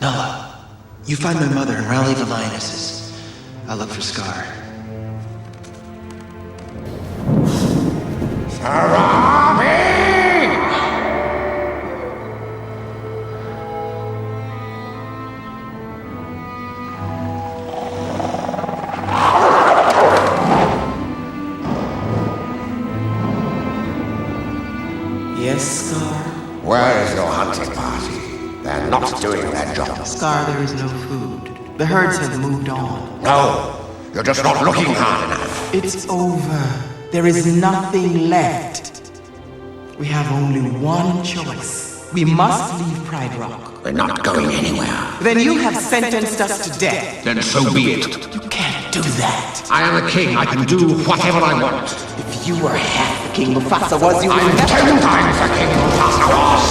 Nala, you find my mother and rally the lionesses. I'll look for Scar. Yes, Scar? Where is your hunting party? They're not doing their job. Scar, there is no food. The herds have moved on. No, you're just not looking hard enough. It's over. There is nothing left. We have only one choice. We must leave Pride Rock. We're not going anywhere. Then you have sentenced us to death. Then so be it. You can't do that. I am a king. I can do whatever I want. If you were half the king Mufasa was, you would I'm 10 times the king Mufasa was.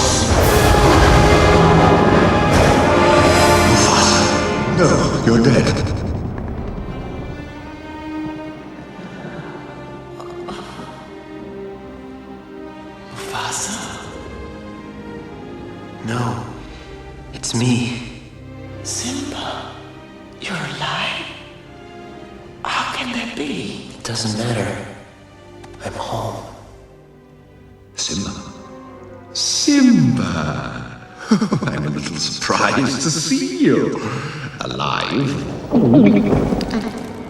Mufasa. No, you're dead. Mufasa? No, it's me. Simba, you're alive? How can that be? It doesn't matter. I'm home. Simba. Simba! I'm a little surprised to see you. Alive.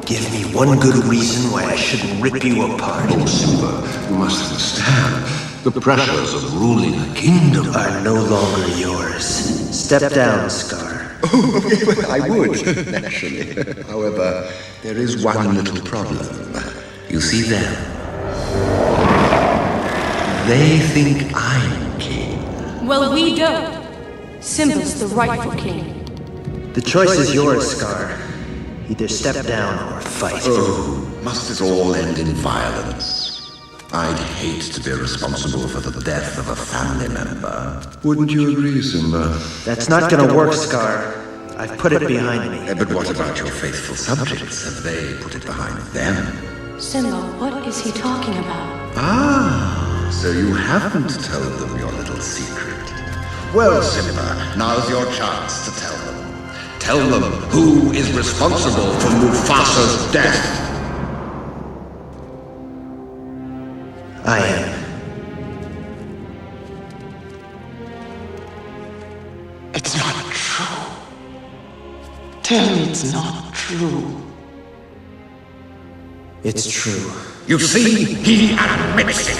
Give me one good reason why I shouldn't rip you apart. Oh, Simba, you must understand. The pressures of ruling a kingdom Are no longer yours. Step down, Scar. Oh, I would, naturally. However, there is one little problem. You see them? They think I'm king. Well, we don't. Simba's the rightful king. The choice is yours, Scar. Either step down or fight. Oh, must it all end in violence? I'd hate to be responsible for the death of a family member. Wouldn't you agree, Simba? That's not gonna work, Scar. I've put it behind me. But what about your faithful subjects? Have they put it behind them? Simba, what is he talking about? Ah, so you haven't told them your little secret. Well, Simba, now's your chance to tell them. Tell them who is responsible for Mufasa's death. I am. It's not true. Tell me it's not true. It's true. You see, he admits it.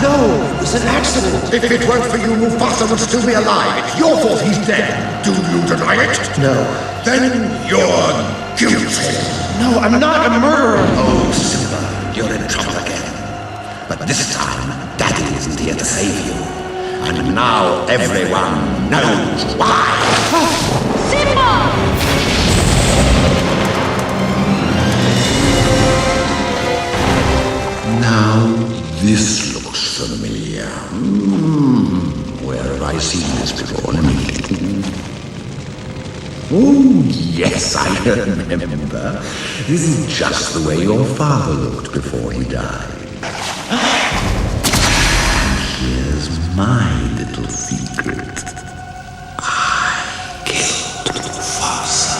No, it was an accident. If it weren't for you, Mufasa would still be alive. It's your fault he's dead. Do you deny it? No. Then you're guilty. No, I'm not a murderer. Oh, Simba, you're in trouble again. But this time, Daddy isn't here to save you. And now everyone knows why. Simba! Now, this looks familiar. Where have I seen this before? Oh, yes, I remember. This is just the way your father looked before he died. Here's my little secret. I killed Mufasa.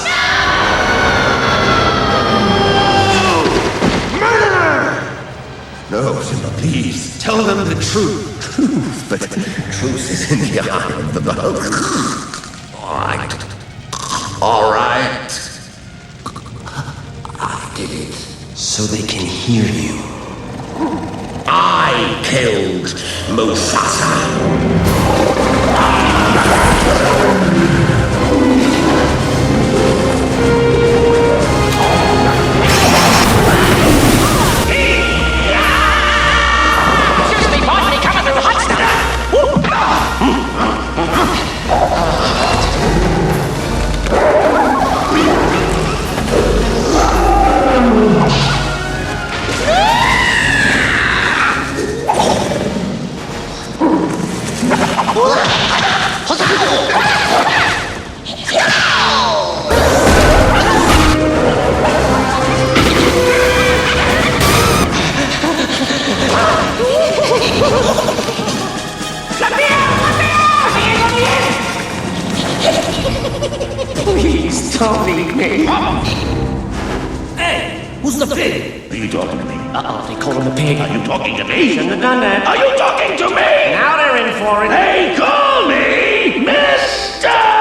No, Simba, please. Tell them the truth. Truth, but truth is in the eye of the beholder. All right. I did it. So they can hear you. I killed Mufasa. don't leave me. Hey, who's the pig? Are you talking to me? Uh-oh, they call him a pig. Are you talking to me? Shouldn't have done that. Are you talking to me? Now they're in for it. They call me Mr.